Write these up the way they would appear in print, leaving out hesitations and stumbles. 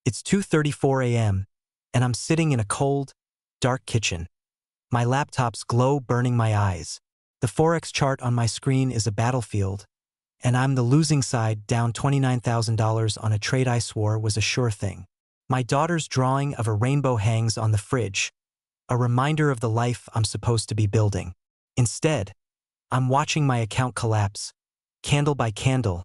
It's 2:34 a.m., and I'm sitting in a cold, dark kitchen. My laptop's glow burning my eyes. The Forex chart on my screen is a battlefield, and I'm the losing side, down $29,000 on a trade I swore was a sure thing. My daughter's drawing of a rainbow hangs on the fridge, a reminder of the life I'm supposed to be building. Instead, I'm watching my account collapse, candle by candle,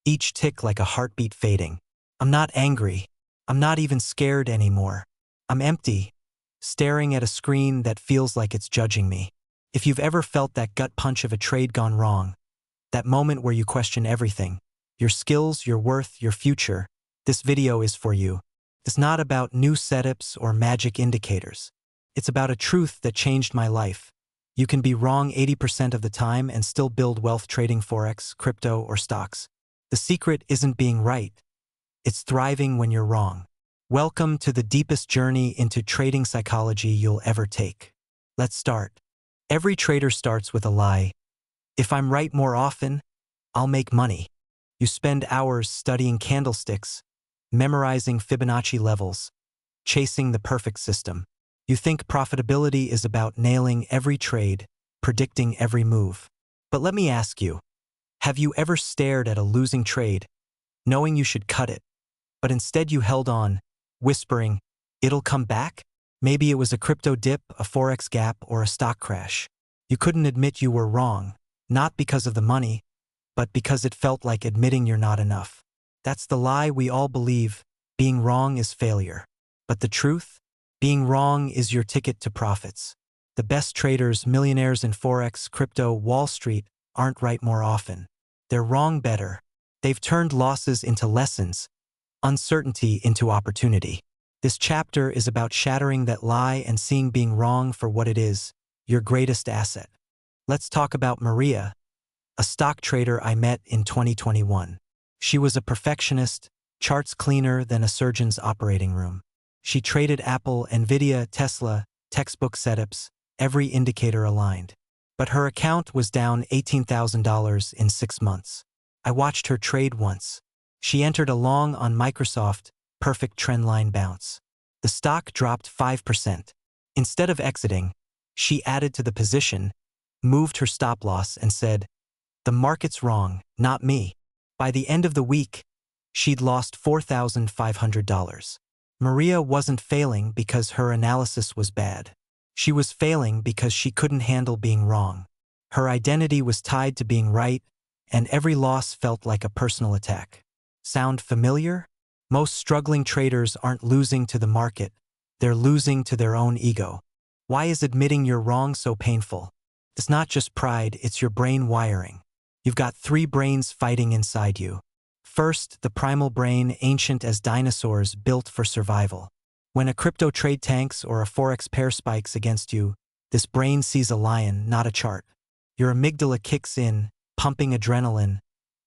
each tick like a heartbeat fading. I'm not angry. I'm not even scared anymore. I'm empty, staring at a screen that feels like it's judging me. If you've ever felt that gut punch of a trade gone wrong, that moment where you question everything, your skills, your worth, your future, this video is for you. It's not about new setups or magic indicators. It's about a truth that changed my life. You can be wrong 80% of the time and still build wealth trading Forex, crypto, or stocks. The secret isn't being right. It's thriving when you're wrong. Welcome to the deepest journey into trading psychology you'll ever take. Let's start. Every trader starts with a lie. If I'm right more often, I'll make money. You spend hours studying candlesticks, memorizing Fibonacci levels, chasing the perfect system. You think profitability is about nailing every trade, predicting every move. But let me ask you, have you ever stared at a losing trade, knowing you should cut it, but instead you held on, whispering, "It'll come back"? Maybe it was a crypto dip, a Forex gap, or a stock crash. You couldn't admit you were wrong, not because of the money, but because it felt like admitting you're not enough. That's the lie we all believe. Being wrong is failure. But the truth? Being wrong is your ticket to profits. The best traders, millionaires in Forex, crypto, Wall Street, aren't right more often. They're wrong better. They've turned losses into lessons, uncertainty into opportunity. This chapter is about shattering that lie and seeing being wrong for what it is, your greatest asset. Let's talk about Maria, a stock trader I met in 2021. She was a perfectionist, charts cleaner than a surgeon's operating room. She traded Apple, Nvidia, Tesla, textbook setups, every indicator aligned. But her account was down $18,000 in 6 months. I watched her trade once. She entered a long on Microsoft, perfect trendline bounce. The stock dropped 5%. Instead of exiting, she added to the position, moved her stop loss, and said, "The market's wrong, not me." By the end of the week, she'd lost $4,500. Maria wasn't failing because her analysis was bad. She was failing because she couldn't handle being wrong. Her identity was tied to being right, and every loss felt like a personal attack. Sound familiar? Most struggling traders aren't losing to the market. They're losing to their own ego. Why is admitting you're wrong so painful? It's not just pride, it's your brain wiring. You've got 3 brains fighting inside you. First, the primal brain, ancient as dinosaurs, built for survival. When a crypto trade tanks or a Forex pair spikes against you, this brain sees a lion, not a chart. Your amygdala kicks in, pumping adrenaline,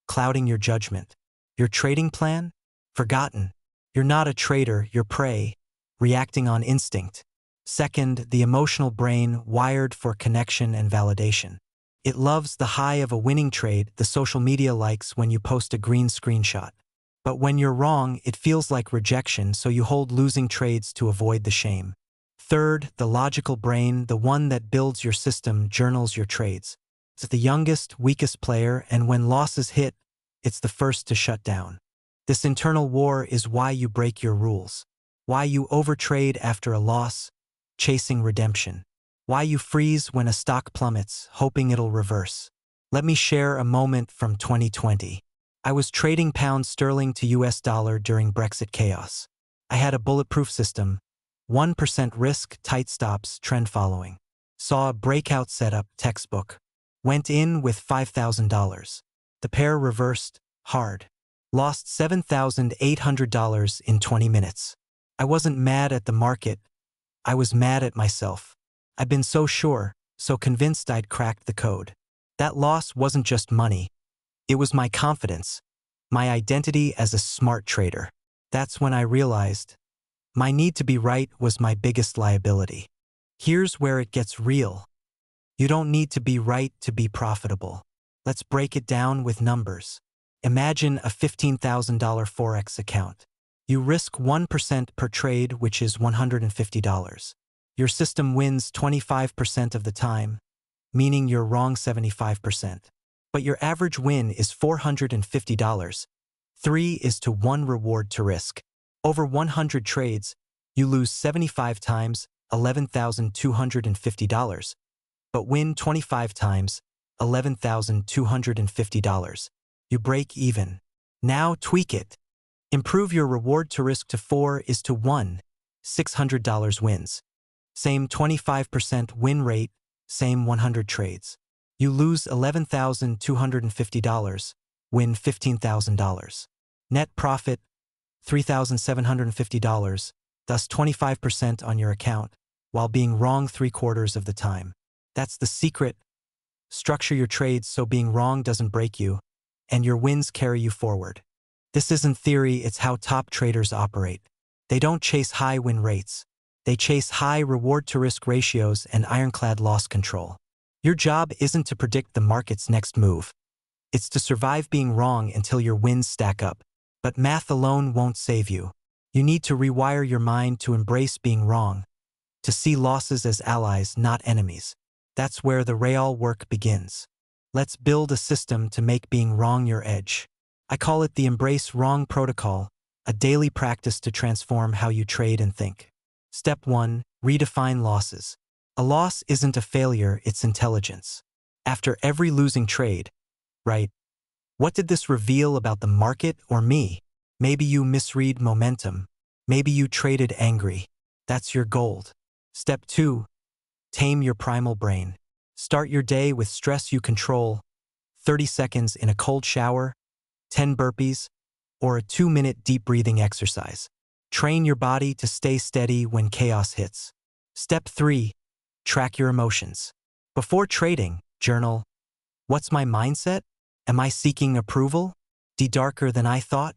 clouding your judgment. Your trading plan? Forgotten. You're not a trader, you're prey, reacting on instinct. Second, the emotional brain, wired for connection and validation. It loves the high of a winning trade, the social media likes when you post a green screenshot. But when you're wrong, it feels like rejection, so you hold losing trades to avoid the shame. Third, the logical brain, the one that builds your system, journals your trades. It's the youngest, weakest player, and when losses hit, it's the first to shut down. This internal war is why you break your rules, why you overtrade after a loss, chasing redemption, why you freeze when a stock plummets, hoping it'll reverse. Let me share a moment from 2020. I was trading pound sterling to US dollar during Brexit chaos. I had a bulletproof system, 1% risk, tight stops, trend following. Saw a breakout setup, textbook. Went in with $5,000. The pair reversed, hard. Lost $7,800 in 20 minutes. I wasn't mad at the market. I was mad at myself. I'd been so sure, so convinced I'd cracked the code. That loss wasn't just money. It was my confidence, my identity as a smart trader. That's when I realized my need to be right was my biggest liability. Here's where it gets real. You don't need to be right to be profitable. Let's break it down with numbers. Imagine a $15,000 Forex account. You risk 1% per trade, which is $150. Your system wins 25% of the time, meaning you're wrong 75%. But your average win is $450. 3:1 reward to risk. Over 100 trades, you lose 75 times, $11,250, but win 25 times, $11,250. You break even. Now tweak it. Improve your reward to risk to 4:1, $600 wins. Same 25% win rate, same 100 trades. You lose $11,250, win $15,000. Net profit, $3,750, thus 25% on your account, while being wrong 3/4 of the time. That's the secret. Structure your trades so being wrong doesn't break you, and your wins carry you forward. This isn't theory, it's how top traders operate. They don't chase high win rates. They chase high reward-to-risk ratios and ironclad loss control. Your job isn't to predict the market's next move. It's to survive being wrong until your wins stack up. But math alone won't save you. You need to rewire your mind to embrace being wrong, to see losses as allies, not enemies. That's where the real work begins. Let's build a system to make being wrong your edge. I call it the Embrace Wrong Protocol, a daily practice to transform how you trade and think. Step 1. Redefine losses. A loss isn't a failure, it's intelligence. After every losing trade, right? What did this reveal about the market or me? Maybe you misread momentum. Maybe you traded angry. That's your gold. Step 2. Tame your primal brain. Start your day with stress you control. 30 seconds in a cold shower, 10 burpees, or a 2-minute deep breathing exercise. Train your body to stay steady when chaos hits. Step 3. Track your emotions. Before trading, journal. What's my mindset? Am I seeking approval? Darker than I thought?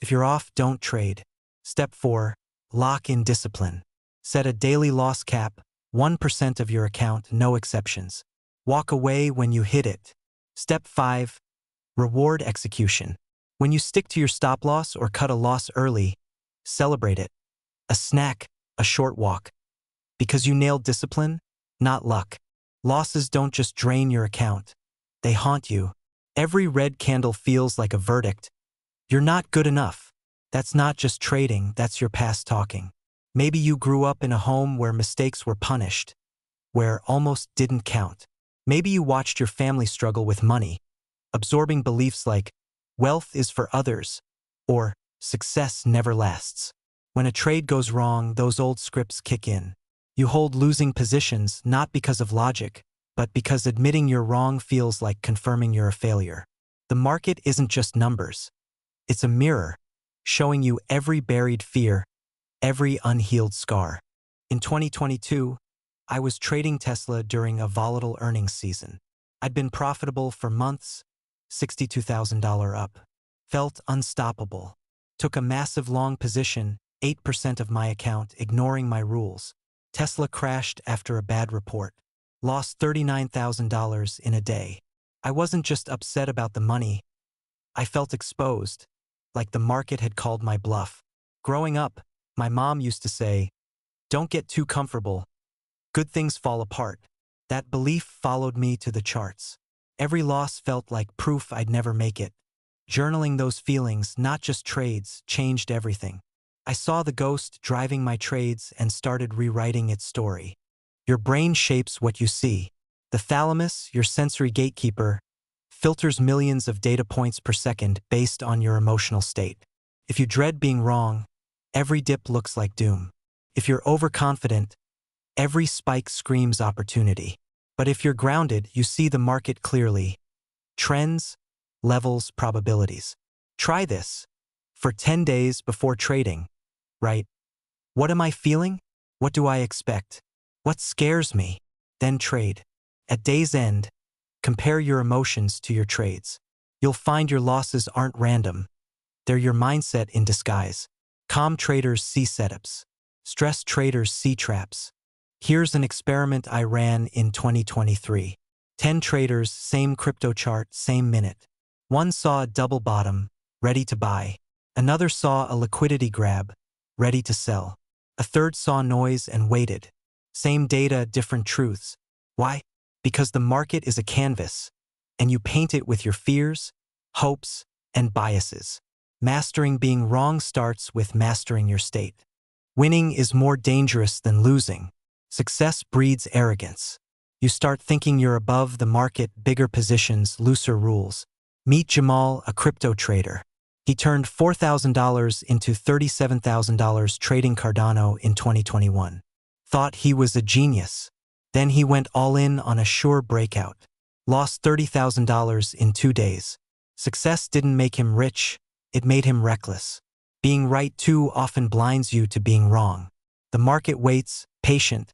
If you're off, don't trade. Step 4. Lock in discipline. Set a daily loss cap, 1% of your account, no exceptions. Walk away when you hit it. Step 5. Reward execution. When you stick to your stop loss or cut a loss early, celebrate it. A snack, a short walk. Because you nailed discipline, not luck. Losses don't just drain your account. They haunt you. Every red candle feels like a verdict. You're not good enough. That's not just trading, that's your past talking. Maybe you grew up in a home where mistakes were punished, where almost didn't count. Maybe you watched your family struggle with money, absorbing beliefs like, wealth is for others, or success never lasts. When a trade goes wrong, those old scripts kick in. You hold losing positions not because of logic, but because admitting you're wrong feels like confirming you're a failure. The market isn't just numbers. It's a mirror, showing you every buried fear, every unhealed scar. In 2022, I was trading Tesla during a volatile earnings season. I'd been profitable for months, $62,000 up. Felt unstoppable. Took a massive long position, 8% of my account, ignoring my rules. Tesla crashed after a bad report. Lost $39,000 in a day. I wasn't just upset about the money. I felt exposed, like the market had called my bluff. Growing up, my mom used to say, "Don't get too comfortable. Good things fall apart." That belief followed me to the charts. Every loss felt like proof I'd never make it. Journaling those feelings, not just trades, changed everything. I saw the ghost driving my trades and started rewriting its story. Your brain shapes what you see. The thalamus, your sensory gatekeeper, filters millions of data points per second based on your emotional state. If you dread being wrong, every dip looks like doom. If you're overconfident, every spike screams opportunity. But if you're grounded, you see the market clearly. Trends, levels, probabilities. Try this. For 10 days before trading, right? What am I feeling? What do I expect? What scares me? Then trade. At day's end, compare your emotions to your trades. You'll find your losses aren't random. They're your mindset in disguise. Calm traders see setups. Stressed traders see traps. Here's an experiment I ran in 2023. 10 traders, same crypto chart, same minute. One saw a double bottom, ready to buy. Another saw a liquidity grab, ready to sell. A third saw noise and waited. Same data, different truths. Why? Because the market is a canvas, and you paint it with your fears, hopes, and biases. Mastering being wrong starts with mastering your state. Winning is more dangerous than losing. Success breeds arrogance. You start thinking you're above the market, bigger positions, looser rules. Meet Jamal, a crypto trader. He turned $4,000 into $37,000 trading Cardano in 2021. Thought he was a genius. Then he went all in on a sure breakout. Lost $30,000 in 2 days. Success didn't make him rich, it made him reckless. Being right too often blinds you to being wrong. The market waits, patient,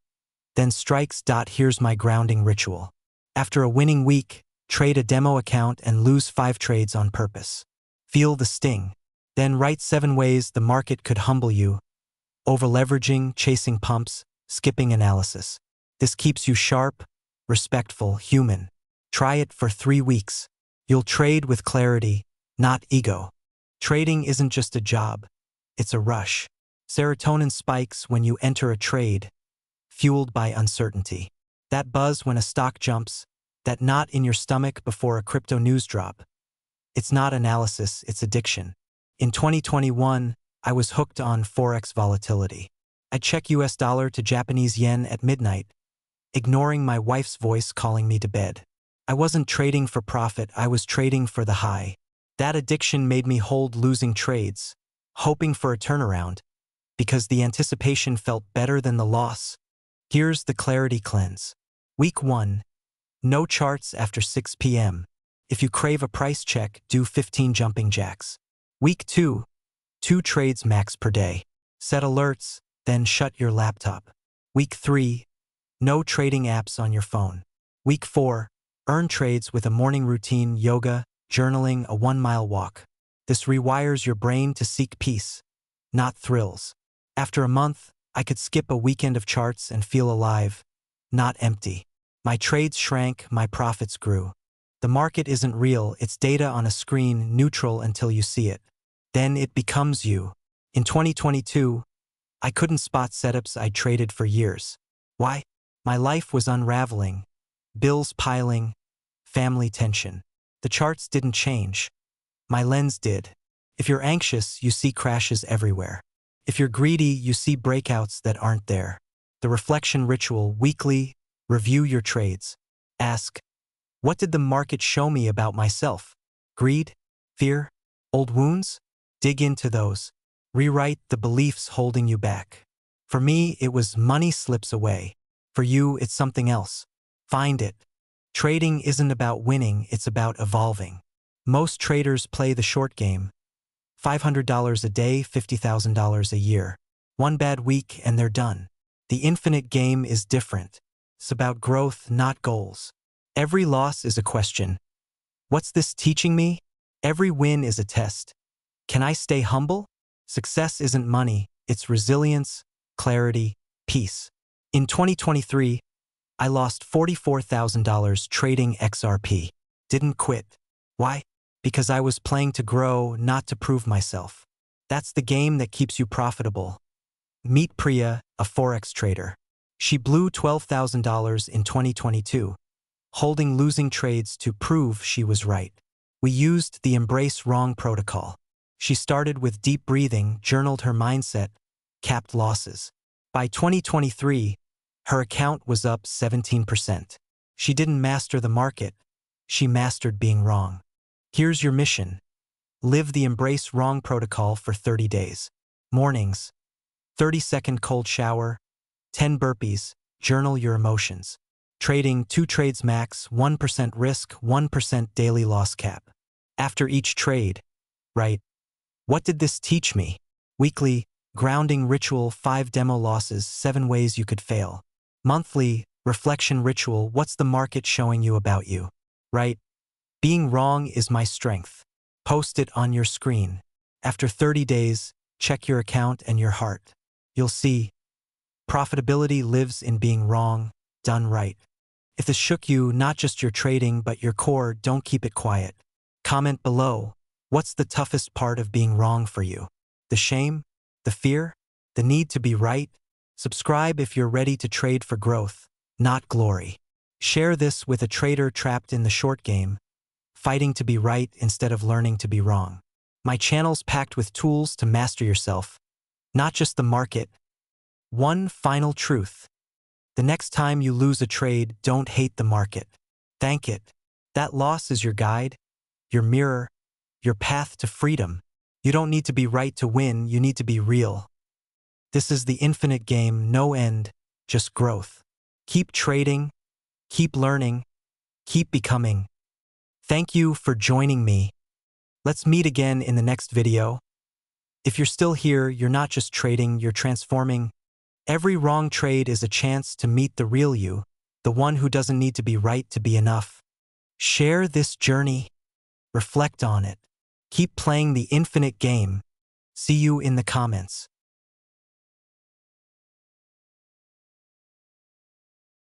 then strikes. Here's my grounding ritual. After a winning week, trade a demo account and lose 5 trades on purpose. Feel the sting. Then write 7 ways the market could humble you. Overleveraging, chasing pumps, skipping analysis. This keeps you sharp, respectful, human. Try it for 3 weeks. You'll trade with clarity, not ego. Trading isn't just a job, it's a rush. Serotonin spikes when you enter a trade, fueled by uncertainty. That buzz when a stock jumps, that knot in your stomach before a crypto news drop. It's not analysis, it's addiction. In 2021, I was hooked on Forex volatility. I'd check US dollar to Japanese yen at midnight, ignoring my wife's voice calling me to bed. I wasn't trading for profit, I was trading for the high. That addiction made me hold losing trades, hoping for a turnaround, because the anticipation felt better than the loss. Here's the clarity cleanse. Week 1. No charts after 6 p.m. If you crave a price check, do 15 jumping jacks. Week 2. 2 trades max per day. Set alerts, then shut your laptop. Week 3. No trading apps on your phone. Week 4. Earn trades with a morning routine, yoga, journaling, a 1-mile walk. This rewires your brain to seek peace, not thrills. After a month, I could skip a weekend of charts and feel alive, not empty. My trades shrank, my profits grew. The market isn't real, it's data on a screen, neutral until you see it. Then it becomes you. In 2022, I couldn't spot setups I'd traded for years. Why? My life was unraveling. Bills piling, family tension. The charts didn't change. My lens did. If you're anxious, you see crashes everywhere. If you're greedy, you see breakouts that aren't there. The reflection ritual, weekly, review your trades. Ask, what did the market show me about myself? Greed? Fear? Old wounds? Dig into those. Rewrite the beliefs holding you back. For me, it was money slips away. For you, it's something else. Find it. Trading isn't about winning, it's about evolving. Most traders play the short game. $500 a day, $50,000 a year. One bad week and they're done. The infinite game is different. It's about growth, not goals. Every loss is a question. What's this teaching me? Every win is a test. Can I stay humble? Success isn't money, it's resilience, clarity, peace. In 2023, I lost $44,000 trading XRP. Didn't quit. Why? Because I was playing to grow, not to prove myself. That's the game that keeps you profitable. Meet Priya, a Forex trader. She blew $12,000 in 2022, holding losing trades to prove she was right. We used the Embrace Wrong protocol. She started with deep breathing, journaled her mindset, capped losses. By 2023, her account was up 17%. She didn't master the market, she mastered being wrong. Here's your mission. Live the Embrace Wrong protocol for 30 days. Mornings, 30-second cold shower, 10 burpees, journal your emotions. Trading 2 trades max, 1% risk, 1% daily loss cap. After each trade, write, what did this teach me? Weekly, grounding ritual, 5 demo losses, 7 ways you could fail. Monthly, reflection ritual, what's the market showing you about you? Write, being wrong is my strength. Post it on your screen. After 30 days, check your account and your heart. You'll see, profitability lives in being wrong, done right. If this shook you, not just your trading but your core, don't keep it quiet. Comment below. What's the toughest part of being wrong for you? The shame? The fear? The need to be right? Subscribe if you're ready to trade for growth, not glory. Share this with a trader trapped in the short game, fighting to be right instead of learning to be wrong. My channel's packed with tools to master yourself, not just the market. One final truth. The next time you lose a trade, don't hate the market. Thank it. That loss is your guide, your mirror, your path to freedom. You don't need to be right to win, you need to be real. This is the infinite game, no end, just growth. Keep trading, keep learning, keep becoming. Thank you for joining me. Let's meet again in the next video. If you're still here, you're not just trading, you're transforming. Every wrong trade is a chance to meet the real you, the one who doesn't need to be right to be enough. Share this journey. Reflect on it. Keep playing the infinite game. See you in the comments.